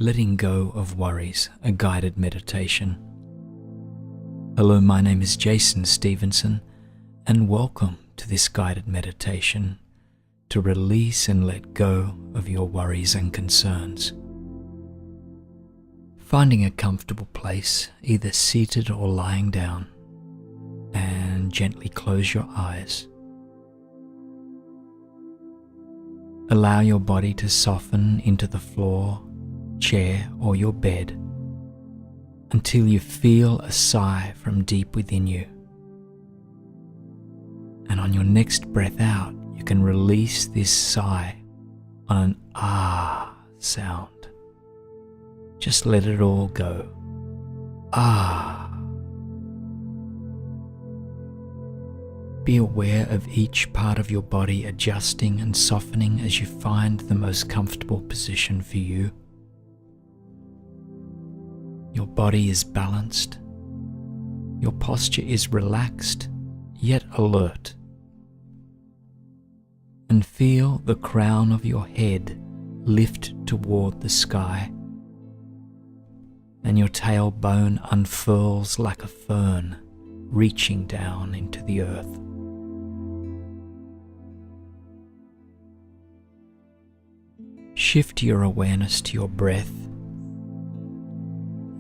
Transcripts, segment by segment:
Letting Go of Worries, a guided meditation. Hello, my name is Jason Stephenson, and welcome to this guided meditation to release and let go of your worries and concerns. Finding a comfortable place, either seated or lying down, and gently close your eyes. Allow your body to soften into the floor, chair or your bed until you feel a sigh from deep within you. And on your next breath out, you can release this sigh on an ah sound. Just let it all go. Ah. Be aware of each part of your body adjusting and softening as you find the most comfortable position for you. Your body is balanced. Your posture is relaxed, yet alert. And feel the crown of your head lift toward the sky, and your tailbone unfurls like a fern, reaching down into the earth. Shift your awareness to your breath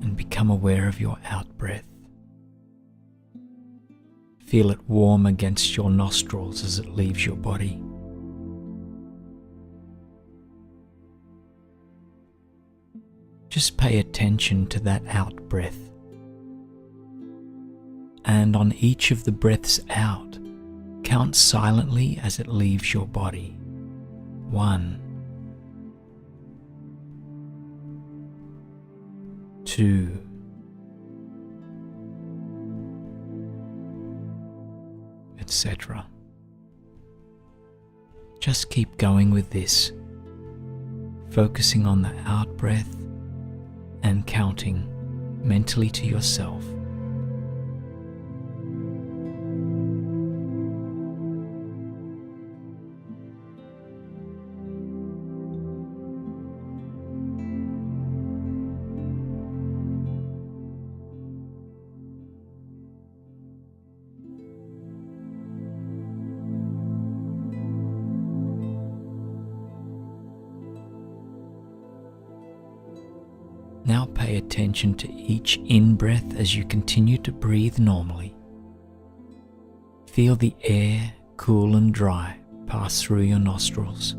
and become aware of your out-breath. Feel it warm against your nostrils as it leaves your body. Just pay attention to that out-breath. And on each of the breaths out, count silently as it leaves your body. 1, 2, etc. Just keep going with this, focusing on the out-breath and counting mentally to yourself. Now pay attention to each in-breath as you continue to breathe normally. Feel the air, cool and dry, pass through your nostrils.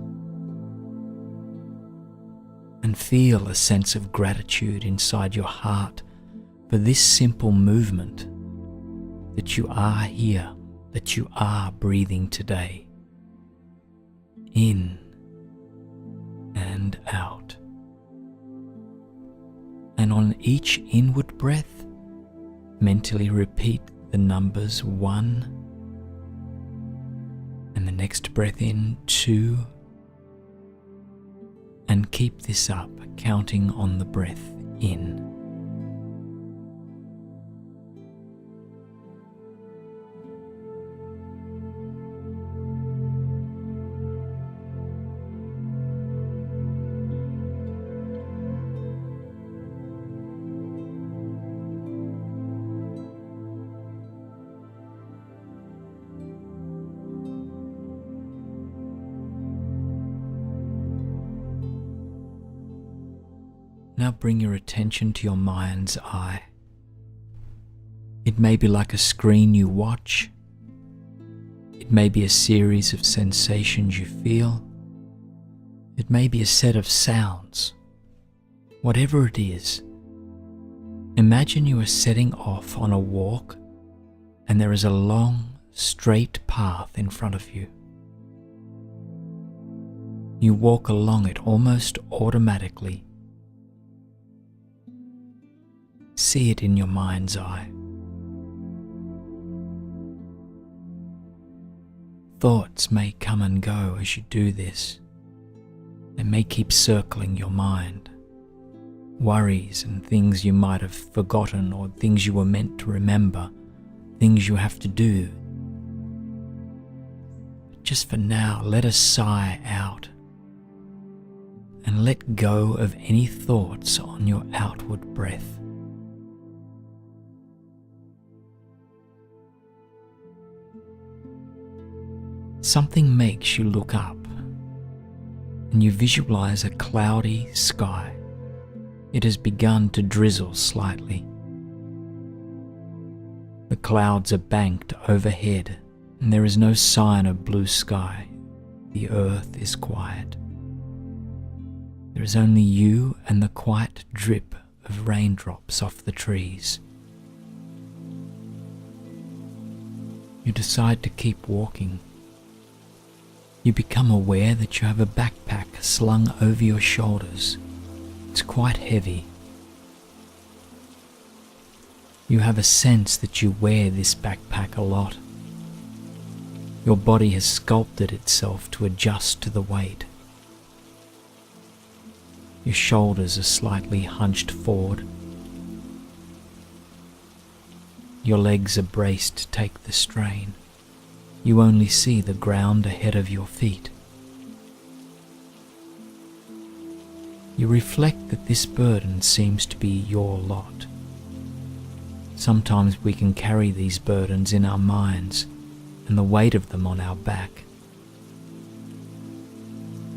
And feel a sense of gratitude inside your heart for this simple movement, that you are here, that you are breathing today. In and out. And on each inward breath, mentally repeat the numbers 1, and the next breath in 2, and keep this up, counting on the breath in. Now bring your attention to your mind's eye. It may be like a screen you watch. It may be a series of sensations you feel. It may be a set of sounds. Whatever it is, imagine you are setting off on a walk and there is a long, straight path in front of you. You walk along it almost automatically. See it in your mind's eye. Thoughts may come and go as you do this. They may keep circling your mind. Worries and things you might have forgotten, or things you were meant to remember, things you have to do. But just for now, let a sigh out and let go of any thoughts on your outward breath. Something makes you look up, and you visualize a cloudy sky. It has begun to drizzle slightly. The clouds are banked overhead, and there is no sign of blue sky. The earth is quiet. There is only you and the quiet drip of raindrops off the trees. You decide to keep walking. You become aware that you have a backpack slung over your shoulders. It's quite heavy. You have a sense that you wear this backpack a lot. Your body has sculpted itself to adjust to the weight. Your shoulders are slightly hunched forward. Your legs are braced to take the strain. You only see the ground ahead of your feet. You reflect that this burden seems to be your lot. Sometimes we can carry these burdens in our minds and the weight of them on our back.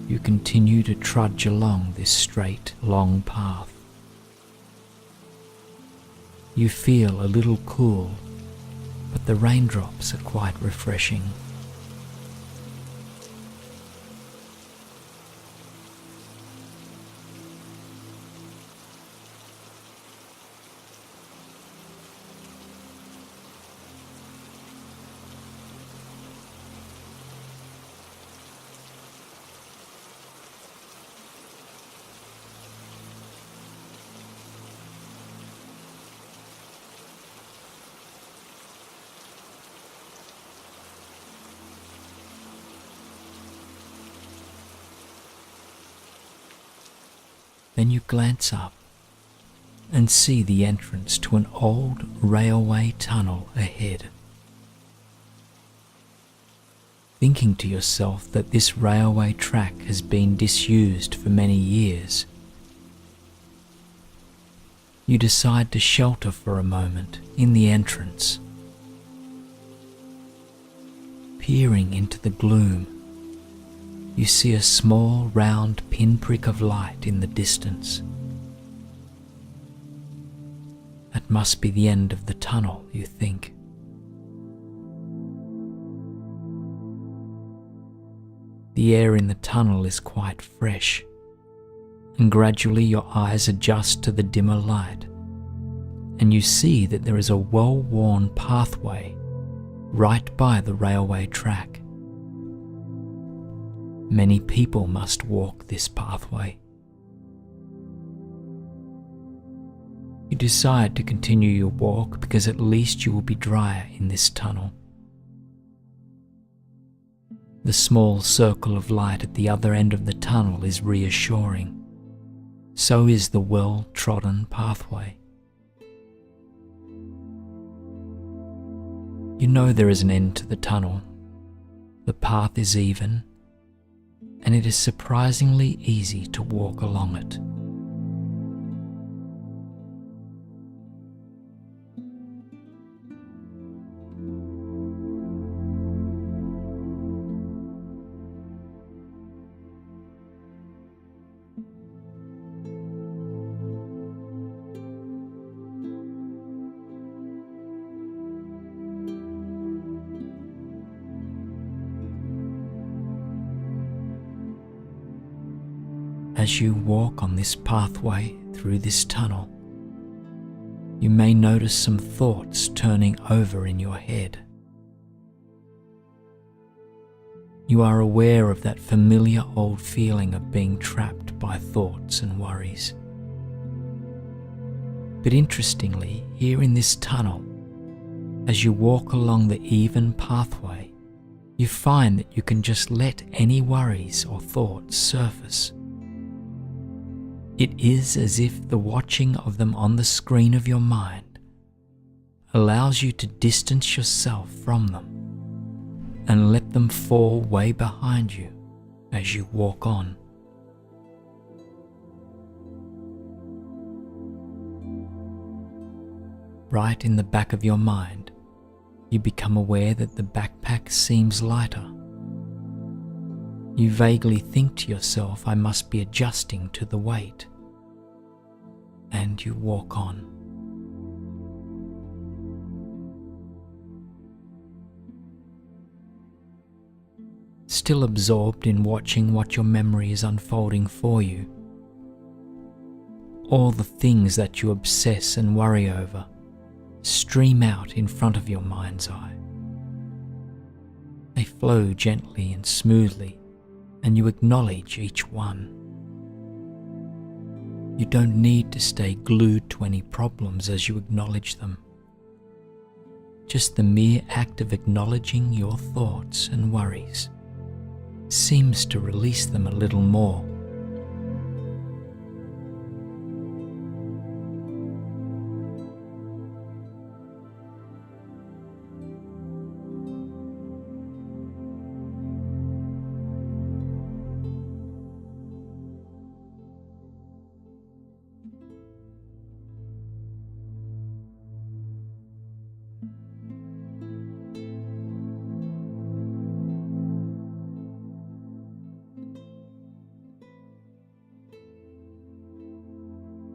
You continue to trudge along this straight, long path. You feel a little cool, but the raindrops are quite refreshing. Then you glance up and see the entrance to an old railway tunnel ahead. Thinking to yourself that this railway track has been disused for many years, you decide to shelter for a moment in the entrance. Peering into the gloom, you see a small round pinprick of light in the distance. That must be the end of the tunnel, you think. The air in the tunnel is quite fresh, and gradually your eyes adjust to the dimmer light, and you see that there is a well-worn pathway right by the railway track. Many people must walk this pathway. You decide to continue your walk because at least you will be drier in this tunnel. The small circle of light at the other end of the tunnel is reassuring. So is the well-trodden pathway. You know there is an end to the tunnel. The path is even, and it is surprisingly easy to walk along it. As you walk on this pathway through this tunnel, you may notice some thoughts turning over in your head. You are aware of that familiar old feeling of being trapped by thoughts and worries. But interestingly, here in this tunnel, as you walk along the even pathway, you find that you can just let any worries or thoughts surface. It is as if the watching of them on the screen of your mind allows you to distance yourself from them and let them fall way behind you as you walk on. right in the back of your mind, you become aware that the backpack seems lighter. You vaguely think to yourself, I must be adjusting to the weight. And you walk on. Still absorbed in watching what your memory is unfolding for you. All the things that you obsess and worry over stream out in front of your mind's eye. They flow gently and smoothly, and you acknowledge each one. You don't need to stay glued to any problems as you acknowledge them. Just the mere act of acknowledging your thoughts and worries seems to release them a little more.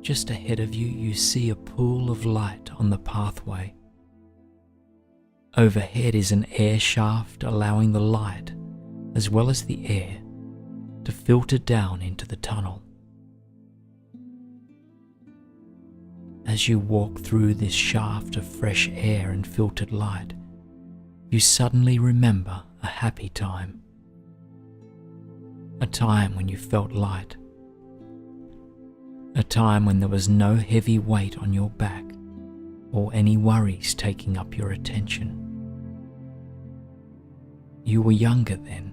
Just ahead of you, you see a pool of light on the pathway. Overhead is an air shaft allowing the light, as well as the air, to filter down into the tunnel. As you walk through this shaft of fresh air and filtered light, you suddenly remember a happy time. A time when you felt light. A time when there was no heavy weight on your back or any worries taking up your attention. You were younger then.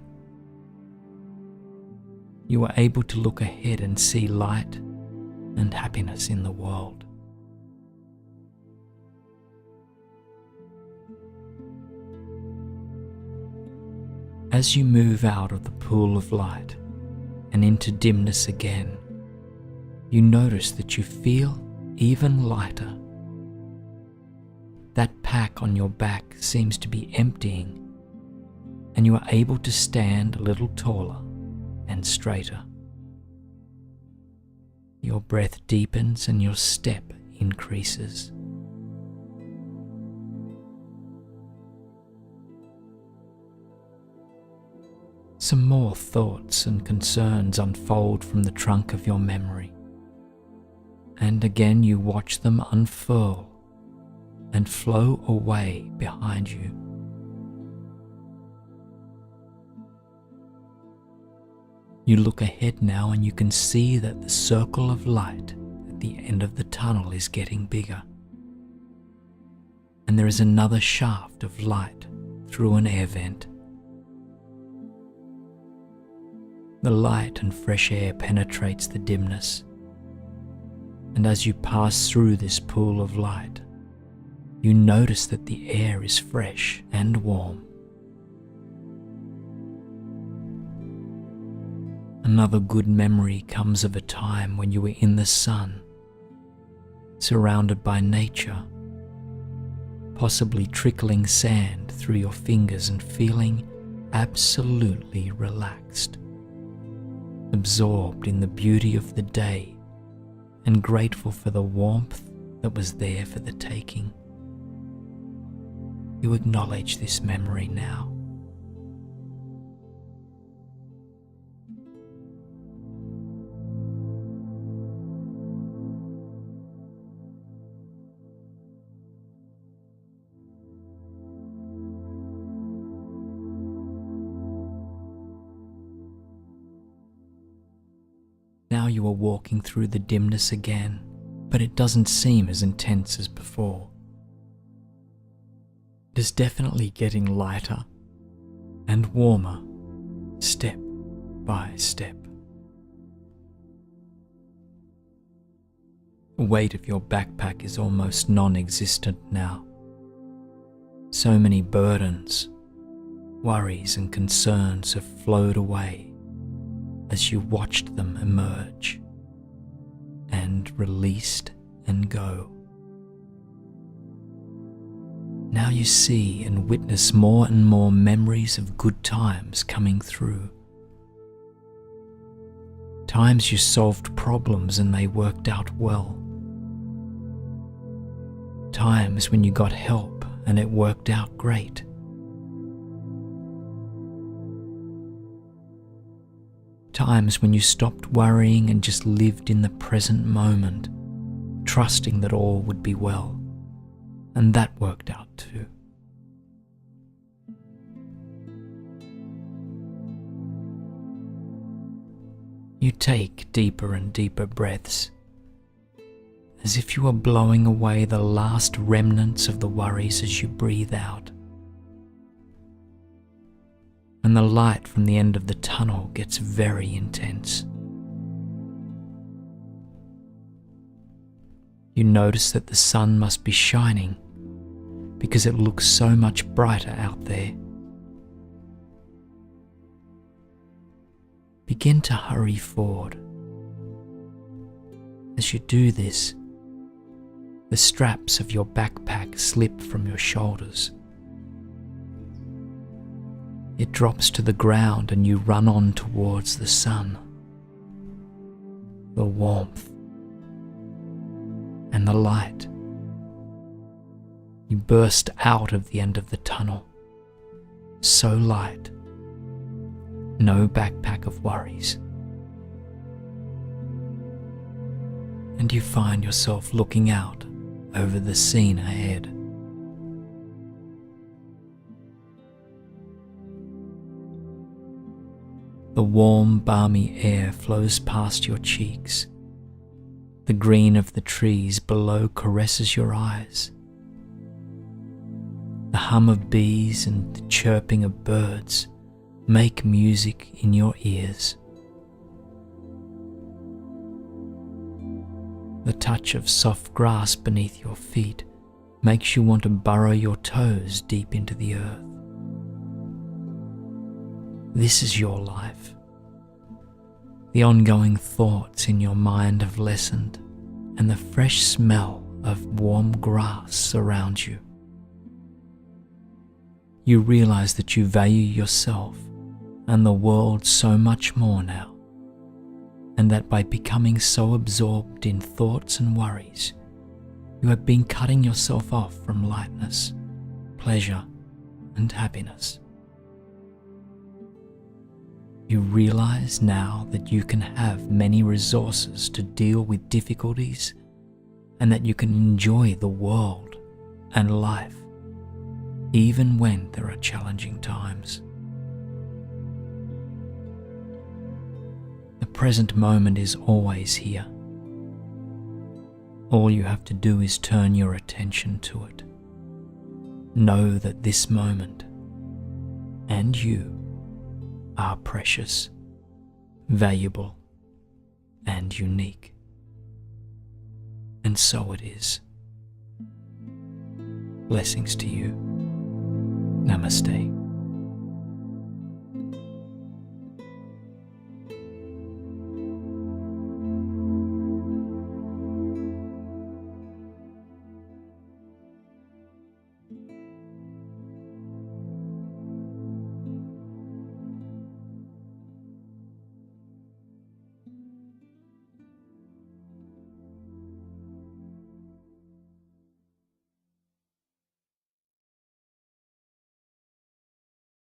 You were able to look ahead and see light and happiness in the world. As you move out of the pool of light and into dimness again, you notice that you feel even lighter. That pack on your back seems to be emptying, and you are able to stand a little taller and straighter. Your breath deepens and your step increases. Some more thoughts and concerns unfold from the trunk of your memory. And again you watch them unfurl and flow away behind you. You look ahead now and you can see that the circle of light at the end of the tunnel is getting bigger. And there is another shaft of light through an air vent. The light and fresh air penetrates the dimness. And as you pass through this pool of light, you notice that the air is fresh and warm. Another good memory comes of a time when you were in the sun, surrounded by nature, possibly trickling sand through your fingers and feeling absolutely relaxed, absorbed in the beauty of the day and grateful for the warmth that was there for the taking. You acknowledge this memory now. Now you are walking through the dimness again, but it doesn't seem as intense as before. It is definitely getting lighter and warmer, step by step. The weight of your backpack is almost non-existent now. So many burdens, worries and concerns have flowed away as you watched them emerge and released and go. Now you see and witness more and more memories of good times coming through. Times you solved problems and they worked out well. Times when you got help and it worked out great. Times when you stopped worrying and just lived in the present moment, trusting that all would be well, and that worked out too. You take deeper and deeper breaths, as if you were blowing away the last remnants of the worries as you breathe out. And the light from the end of the tunnel gets very intense. You notice that the sun must be shining because it looks so much brighter out there. Begin to hurry forward. As you do this, the straps of your backpack slip from your shoulders. It drops to the ground and you run on towards the sun, the warmth, and the light. You burst out of the end of the tunnel, so light, no backpack of worries. And you find yourself looking out over the scene ahead. The warm, balmy air flows past your cheeks. The green of the trees below caresses your eyes. The hum of bees and the chirping of birds make music in your ears. The touch of soft grass beneath your feet makes you want to burrow your toes deep into the earth. This is your life. The ongoing thoughts in your mind have lessened, and the fresh smell of warm grass surrounds you. You realize that you value yourself and the world so much more now, and that by becoming so absorbed in thoughts and worries, you have been cutting yourself off from lightness, pleasure, and happiness. You realize now that you can have many resources to deal with difficulties, and that you can enjoy the world and life even when there are challenging times. The present moment is always here. All you have to do is turn your attention to it. Know that this moment and you are precious, valuable, and unique. And so it is. Blessings to you. Namaste.